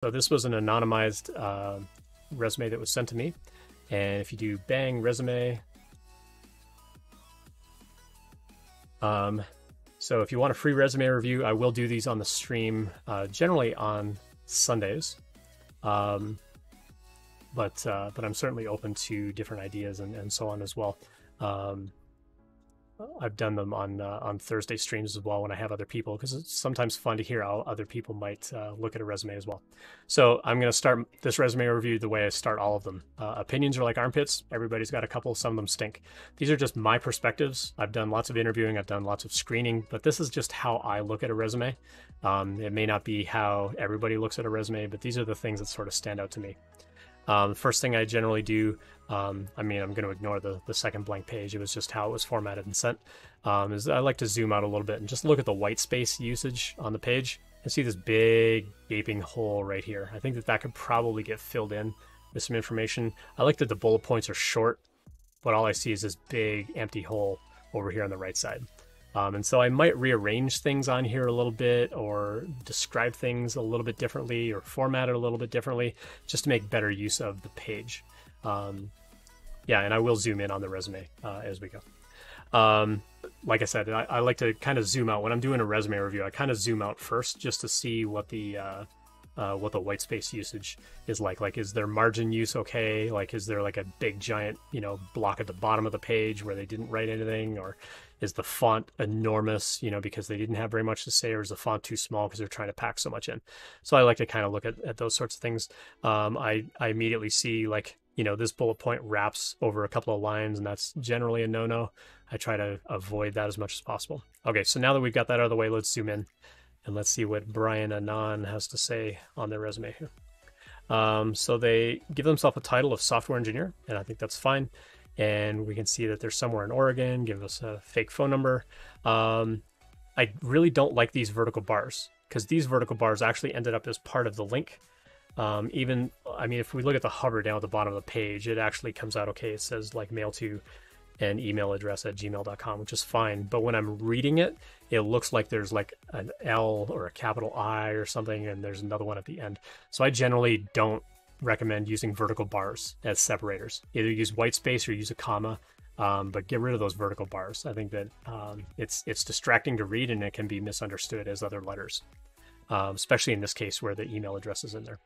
So this was an anonymized resume that was sent to me. And if you do bang resume, so if you want a free resume review, I will do these on the stream, generally on Sundays. But I'm certainly open to different ideas and so on as well. I've done them on Thursday streams as well when I have other people, because it's sometimes fun to hear how other people might look at a resume as well. So I'm going to start this resume review the way I start all of them. Opinions are like armpits. Everybody's got a couple. Some of them stink. These are just my perspectives. I've done lots of interviewing. I've done lots of screening, but this is just how I look at a resume. It may not be how everybody looks at a resume, but these are the things that sort of stand out to me. First thing I generally do, I'm going to ignore the second blank page. It was just how it was formatted and sent, is I like to zoom out a little bit and just look at the white space usage on the page and see this big gaping hole right here. I think that could probably get filled in with some information. I like that the bullet points are short, but all I see is this big empty hole over here on the right side. And so I might rearrange things on here a little bit, or describe things a little bit differently, or format it a little bit differently, just to make better use of the page. Yeah, and I will zoom in on the resume as we go. Like I said, I like to kind of zoom out. When I'm doing a resume review, I kind of zoom out first just to see what the white space usage is like. Like, is their margin use okay? Like, is there like a big giant, block at the bottom of the page where they didn't write anything? Or is the font enormous, because they didn't have very much to say? Or is the font too small because they're trying to pack so much in? So I like to kind of look at those sorts of things. I immediately see, like, this bullet point wraps over a couple of lines, and that's generally a no-no. I try to avoid that as much as possible. Okay, so now that we've got that out of the way, let's zoom in. And let's see what Brian Anand has to say on their resume here. So they give themselves a title of software engineer, and I think that's fine. And we can see that they're somewhere in Oregon, give us a fake phone number. I really don't like these vertical bars, because these vertical bars actually ended up as part of the link. If we look at the hover down at the bottom of the page, it actually comes out okay. It says like mail to an email address at gmail.com, which is fine. But when I'm reading it, it looks like there's like an L or a capital I or something, and there's another one at the end. So I generally don't recommend using vertical bars as separators. Either use white space or use a comma, but get rid of those vertical bars. I think that it's distracting to read, and it can be misunderstood as other letters, especially in this case where the email address is in there.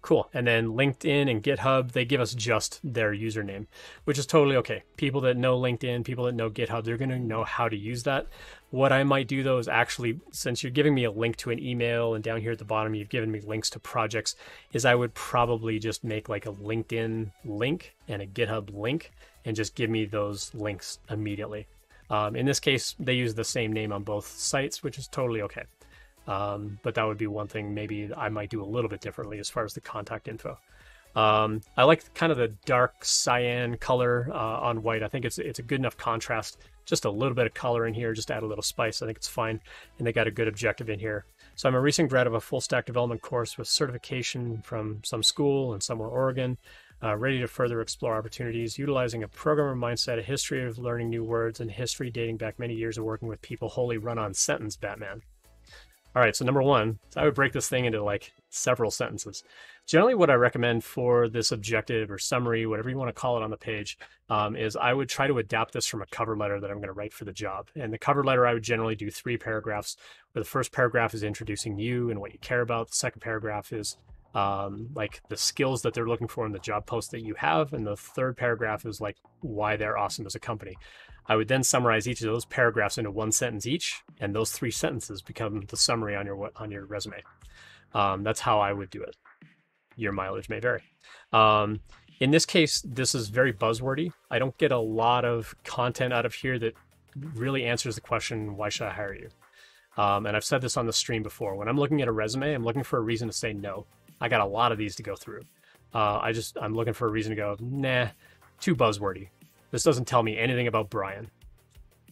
Cool. And then LinkedIn and GitHub, they give us just their username, which is totally okay. People that know LinkedIn, people that know GitHub, they're going to know how to use that. What I might do though is actually, since you're giving me a link to an email, and down here at the bottom, you've given me links to projects, is I would probably just make like a LinkedIn link and a GitHub link and just give me those links immediately. In this case, they use the same name on both sites, which is totally okay. But that would be one thing maybe I might do a little bit differently as far as the contact info. I like kind of the dark cyan color on white. I think it's a good enough contrast. Just a little bit of color in here, just add a little spice. I think it's fine. And they got a good objective in here. So I'm a recent grad of a full stack development course with certification from some school in somewhere Oregon, ready to further explore opportunities, utilizing a programmer mindset, a history of learning new words, and history dating back many years of working with people. Wholly run-on sentence, Batman. All right, so number one, so I would break this thing into like several sentences. Generally, what I recommend for this objective or summary, whatever you want to call it on the page, is I would try to adapt this from a cover letter that I'm going to write for the job. And the cover letter, I would generally do 3 paragraphs, where the first paragraph is introducing you and what you care about. The second paragraph is like the skills that they're looking for in the job post that you have. And the third paragraph is like why they're awesome as a company. I would then summarize each of those paragraphs into 1 sentence each, and those 3 sentences become the summary on your resume. That's how I would do it. Your mileage may vary. In this case, this is very buzzwordy. I don't get a lot of content out of here that really answers the question, why should I hire you? And I've said this on the stream before. When I'm looking at a resume, I'm looking for a reason to say no. I got a lot of these to go through. I'm looking for a reason to go, nah, too buzzwordy. This doesn't tell me anything about Brian.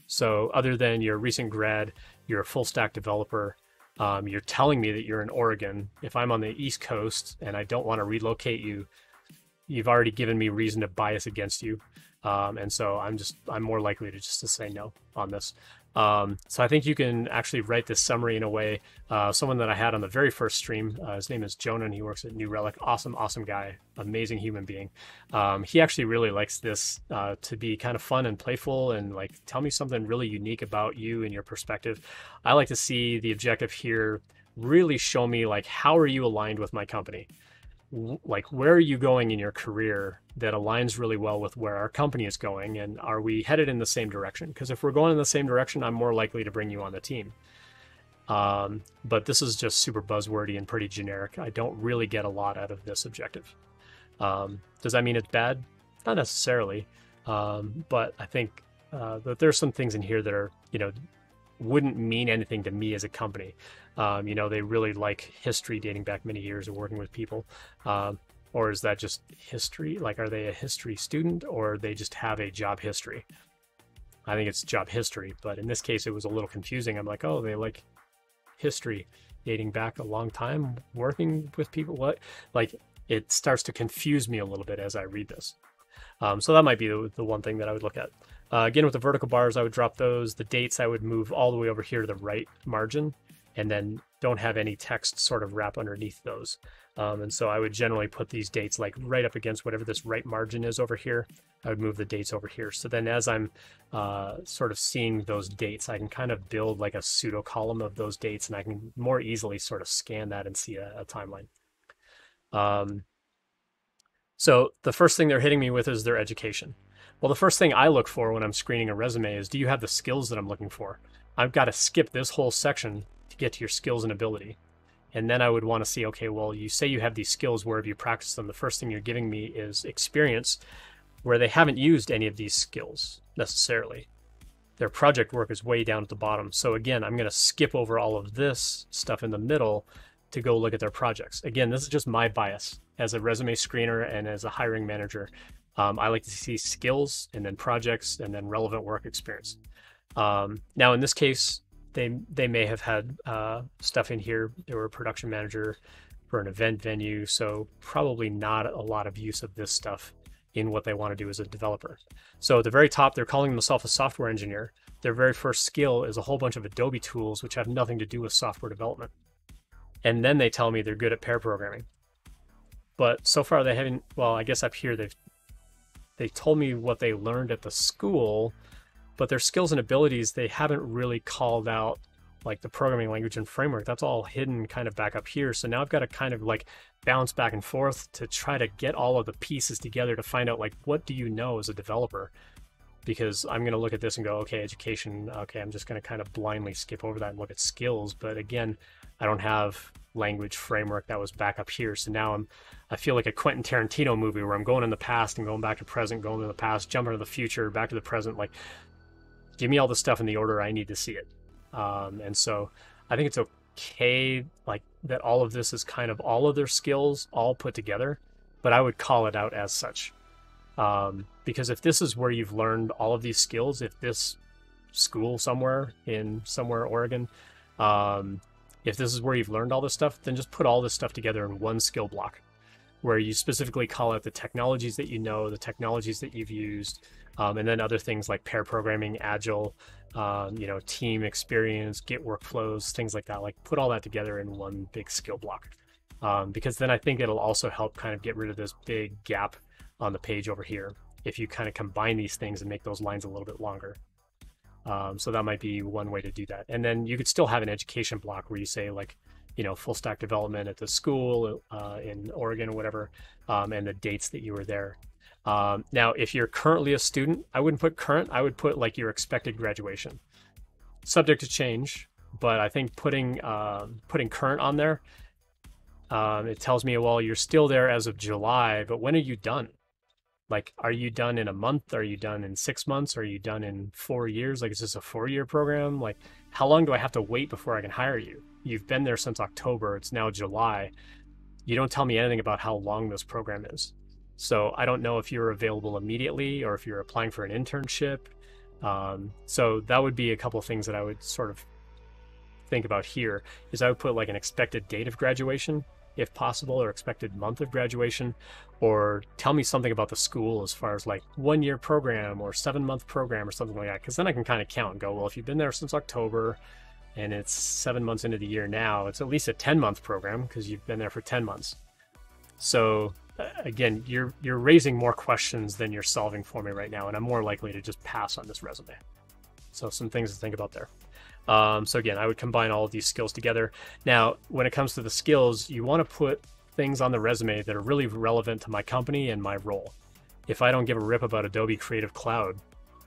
So other than you're a recent grad, you're a full stack developer, you're telling me that you're in Oregon. If I'm on the East Coast and I don't want to relocate you, you've already given me reason to bias against you. And so I'm more likely to say no on this. So I think you can actually write this summary in a way. Someone that I had on the very first stream, his name is Jonah, and he works at New Relic. Awesome guy, amazing human being. He actually really likes this to be kind of fun and playful, and like tell me something really unique about you and your perspective. I like to see the objective here really show me like how are you aligned with my company. Like where are you going in your career that aligns really well with where our company is going, and are we headed in the same direction? Because if we're going in the same direction, I'm more likely to bring you on the team. But this is just super buzzwordy and pretty generic. I don't really get a lot out of this objective. Does that mean it's bad? Not necessarily, but I think that there's some things in here that are, wouldn't mean anything to me as a company. They really like history dating back many years of working with people. Or is that just history? Like, are they a history student, or they just have a job history? I think it's job history, but in this case, it was a little confusing. I'm like, oh, they like history dating back a long time working with people. What? Like, it starts to confuse me a little bit as I read this. So that might be the one thing that I would look at. Again, with the vertical bars, I would drop those. The dates, I would move all the way over here to the right margin, and then don't have any text sort of wrap underneath those. And so I would generally put these dates like right up against whatever this right margin is over here. I would move the dates over here. So then as I'm sort of seeing those dates, I can kind of build like a pseudo column of those dates, and I can more easily sort of scan that and see a timeline. So the first thing they're hitting me with is their education. Well, the first thing I look for when I'm screening a resume is, do you have the skills that I'm looking for? I've got to skip this whole section to get to your skills and ability. And then I would want to see, okay, well, you say you have these skills, where have you practiced them? The first thing you're giving me is experience where they haven't used any of these skills necessarily. Their project work is way down at the bottom. So again, I'm going to skip over all of this stuff in the middle to go look at their projects. Again, this is just my bias as a resume screener and as a hiring manager. I like to see skills and then projects and then relevant work experience. Now, in this case, they may have had stuff in here. They were a production manager for an event venue, so probably not a lot of use of this stuff in what they want to do as a developer. So at the very top, they're calling themselves a software engineer. Their very first skill is a whole bunch of Adobe tools, which have nothing to do with software development. And then they tell me they're good at pair programming. But so far they haven't, well, I guess up here they told me what they learned at the school, but their skills and abilities, they haven't really called out like the programming language and framework. That's all hidden kind of back up here. So now I've got to kind of like bounce back and forth to try to get all of the pieces together to find out like, what do you know as a developer? Because I'm going to look at this and go, okay, education. Okay, I'm just going to kind of blindly skip over that and look at skills. But again, I don't have language framework that was back up here. So now I feel like a Quentin Tarantino movie where I'm going in the past and going back to present, going to the past, jumping to the future, back to the present. Like, give me all the stuff in the order I need to see it. And so I think it's okay, like that all of this is kind of all of their skills all put together, but I would call it out as such. Because if this is where you've learned all of these skills, if this school somewhere Oregon, if this is where you've learned all this stuff, then just put all this stuff together in one skill block where you specifically call out the technologies that you know, the technologies that you've used, and then other things like pair programming, agile, team experience, Git workflows, things like that. Like put all that together in one big skill block. Because then I think it'll also help kind of get rid of this big gap on the page over here if you kind of combine these things and make those lines a little bit longer. So that might be one way to do that. And then you could still have an education block where you say like, full stack development at the school in Oregon or whatever, and the dates that you were there. Now, if you're currently a student, I wouldn't put current, I would put like your expected graduation. Subject to change, but I think putting current on there, it tells me, well, you're still there as of July, but when are you done? Like, are you done in a month? Are you done in 6 months? Are you done in 4 years? Like, is this a 4-year program? Like, how long do I have to wait before I can hire you? You've been there since October. It's now July. You don't tell me anything about how long this program is. So I don't know if you're available immediately or if you're applying for an internship. So that would be a couple of things that I would sort of think about here is I would put like an expected date of graduation. if possible, or expected month of graduation, or tell me something about the school as far as like 1-year program or 7-month program or something like that. Because then I can kind of count and go, well, if you've been there since October and it's 7 months into the year now, it's at least a 10-month program because you've been there for 10 months. So again, you're raising more questions than you're solving for me right now, and I'm more likely to just pass on this resume. So some things to think about there. So again, I would combine all of these skills together. Now, when it comes to the skills, you want to put things on the resume that are really relevant to my company and my role. If I don't give a rip about Adobe Creative Cloud,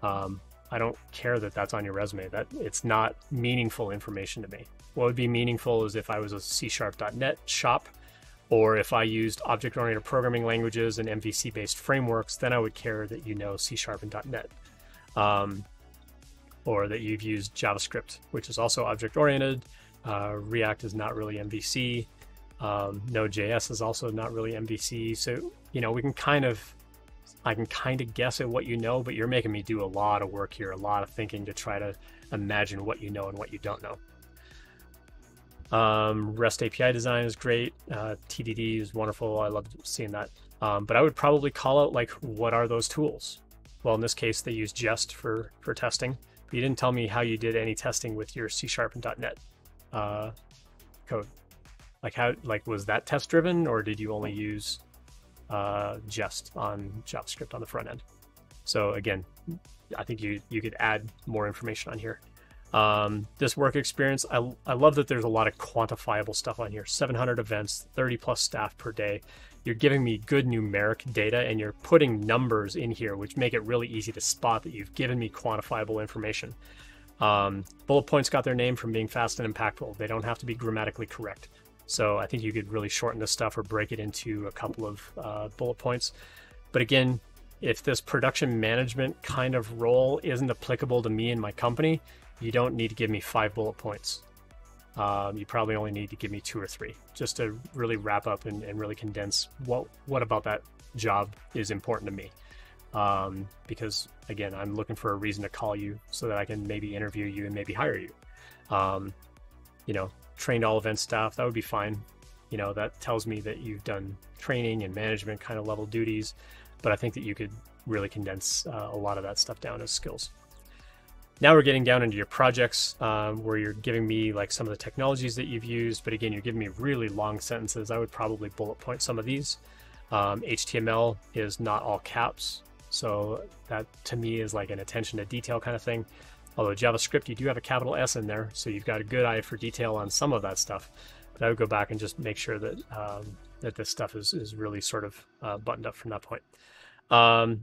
I don't care that that's on your resume. That it's not meaningful information to me. What would be meaningful is if I was a C#.NET shop, or if I used object-oriented programming languages and MVC-based frameworks, then I would care that you know C# and .NET. Or that you've used JavaScript, which is also object-oriented. React is not really MVC. Node.js is also not really MVC. So, you know, I can kind of guess at what you know, but you're making me do a lot of work here, a lot of thinking to try to imagine what you know and what you don't know. REST API design is great. TDD is wonderful. I love seeing that. But I would probably call out, like, what are those tools? Well, in this case, they use Jest for testing. But you didn't tell me how you did any testing with your C# and .NET code. Like, was that test driven, or did you only use Jest on JavaScript on the front end? So again, I think you could add more information on here. This work experience, I love that there's a lot of quantifiable stuff on here. 700 events, 30 plus staff per day. You're giving me good numeric data, and you're putting numbers in here, which make it really easy to spot that you've given me quantifiable information. Bullet points got their name from being fast and impactful. They don't have to be grammatically correct. So I think you could really shorten this stuff or break it into a couple of bullet points. But again, if this production management kind of role isn't applicable to me and my company, you don't need to give me 5 bullet points. You probably only need to give me 2 or 3, just to really wrap up and really condense what about that job is important to me. Because again, I'm looking for a reason to call you so that I can maybe interview you and maybe hire you. You know, trained all event staff, that would be fine. You know, that tells me that you've done training and management kind of level duties, but I think that you could really condense a lot of that stuff down as skills. Now we're getting down into your projects, where you're giving me like some of the technologies that you've used, but again, you're giving me really long sentences. I would probably bullet point some of these. HTML is not all caps, so that to me is like an attention to detail kind of thing. Although JavaScript, you do have a capital S in there, so you've got a good eye for detail on some of that stuff. But I would go back and just make sure that that this stuff is really sort of buttoned up from that point.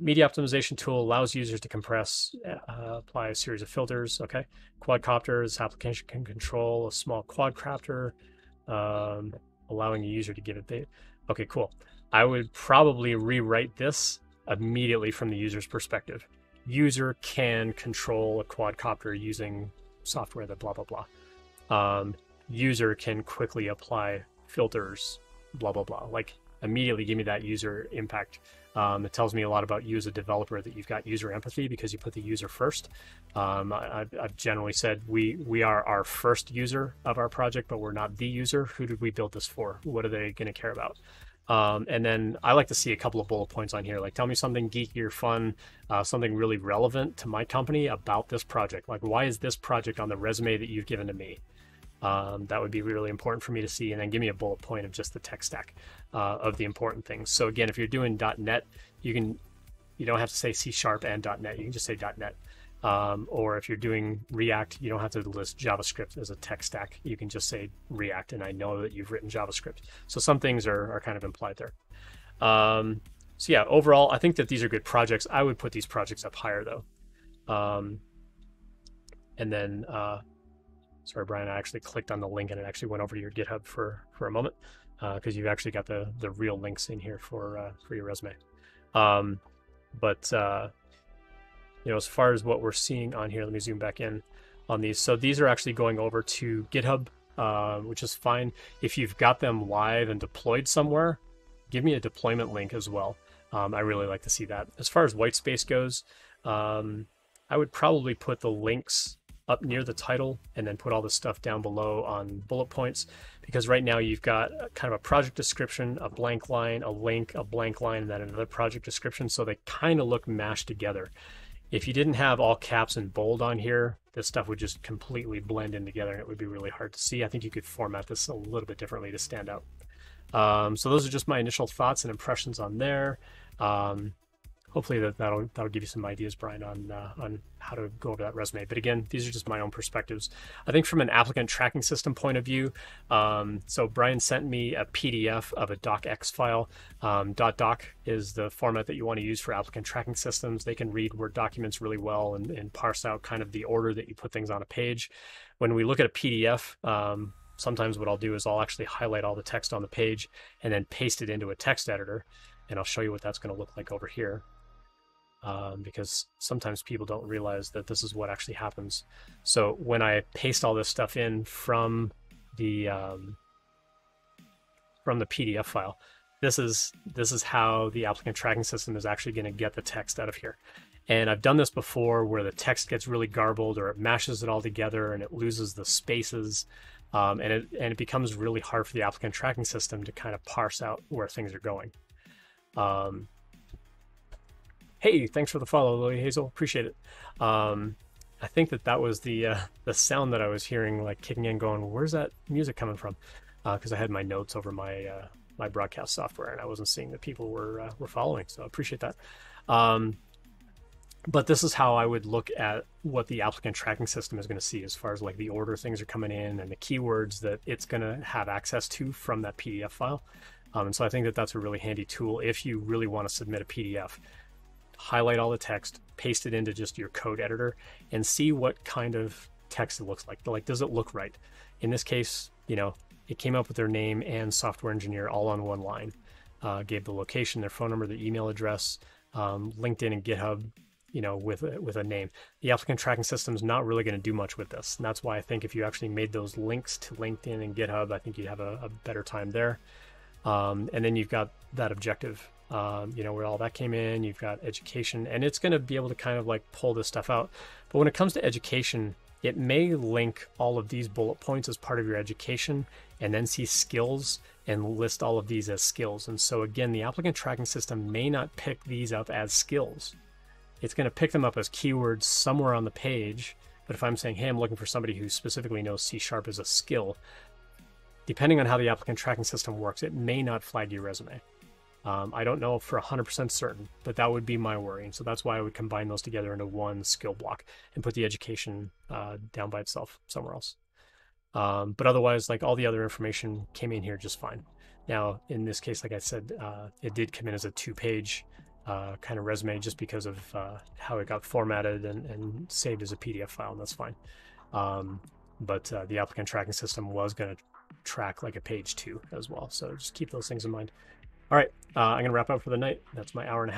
Media optimization tool allows users to compress, apply a series of filters. Okay. Quadcopter is application can control a small quadcopter, allowing the user to give it. Okay, cool. I would probably rewrite this immediately from the user's perspective. User can control a quadcopter using software that blah, blah, blah. User can quickly apply filters, blah, blah, blah. Like, immediately give me that user impact. It tells me a lot about you as a developer, that you've got user empathy because you put the user first. I've generally said we are our first user of our project, but we're not the user. Who did we build this for? What are they going to care about? And then I like to see a couple of bullet points on here, like tell me something geeky or fun, something really relevant to my company about this project. Like, why is this project on the resume that you've given to me? That would be really important for me to see, and then give me a bullet point of just the tech stack of the important things. So again, if you're doing .NET, you don't have to say C# and .NET. You can just say .NET. Or if you're doing React, you don't have to list JavaScript as a tech stack. You can just say React, and I know that you've written JavaScript. So some things are kind of implied there. So yeah, overall, I think that these are good projects. I would put these projects up higher though. And then, sorry, Brian, I actually clicked on the link and it actually went over to your GitHub for a moment, because you've actually got the real links in here for your resume. You know, as far as what we're seeing on here, let me zoom back in on these. So these are actually going over to GitHub, which is fine. If you've got them live and deployed somewhere, give me a deployment link as well. I really like to see that. As far as white space goes, I would probably put the links up near the title and then put all the stuff down below on bullet points, because right now you've got kind of a project description, a blank line, a link, a blank line, and then another project description. So they kind of look mashed together. If you didn't have all caps and bold on here, this stuff would just completely blend in together and it would be really hard to see. I think you could format this a little bit differently to stand out. So those are just my initial thoughts and impressions on there. Hopefully that'll give you some ideas, Brian, on how to go over that resume. But again, these are just my own perspectives. I think from an applicant tracking system point of view, so Brian sent me a PDF of a docx file. .doc is the format that you want to use for applicant tracking systems. They can read Word documents really well and parse out kind of the order that you put things on a page. When we look at a PDF, sometimes what I'll do is I'll actually highlight all the text on the page and then paste it into a text editor. And I'll show you what that's going to look like over here. Because sometimes people don't realize that this is what actually happens. So when I paste all this stuff in from the PDF file, this is how the applicant tracking system is actually going to get the text out of here. And I've done this before where the text gets really garbled, or it mashes it all together and it loses the spaces, and it becomes really hard for the applicant tracking system to kind of parse out where things are going. Hey, thanks for the follow, Lily Hazel. Appreciate it. I think that was the sound that I was hearing, like kicking in, going, "Where's that music coming from?" Because I had my notes over my my broadcast software, and I wasn't seeing that people were following. So I appreciate that. But this is how I would look at what the applicant tracking system is going to see as far as like the order things are coming in and the keywords that it's going to have access to from that PDF file. And so I think that that's a really handy tool if you really want to submit a PDF. Highlight all the text, paste it into just your code editor, and see what kind of text it looks like. Like, does it look right? In this case, you know, it came up with their name and software engineer all on one line. Gave the location, their phone number, their email address, LinkedIn and GitHub, you know, with a name. The applicant tracking system is not really going to do much with this. And that's why I think if you actually made those links to LinkedIn and GitHub, I think you'd have a better time there. And then you've got that objective, you know, where all that came in. You've got education, and it's going to be able to kind of like pull this stuff out. But when it comes to education, it may link all of these bullet points as part of your education and then see skills and list all of these as skills. And so again, the applicant tracking system may not pick these up as skills. It's going to pick them up as keywords somewhere on the page. But if I'm saying, hey, I'm looking for somebody who specifically knows C# as a skill, depending on how the applicant tracking system works, it may not flag your resume. I don't know for 100% certain, but that would be my worry. And so that's why I would combine those together into one skill block and put the education down by itself somewhere else. But otherwise, like all the other information came in here just fine. Now, in this case, like I said, it did come in as a 2-page kind of resume just because of how it got formatted and saved as a PDF file, and that's fine. But the applicant tracking system was going to track like a page 2 as well. So just keep those things in mind. All right, I'm going to wrap up for the night. That's my hour and a half.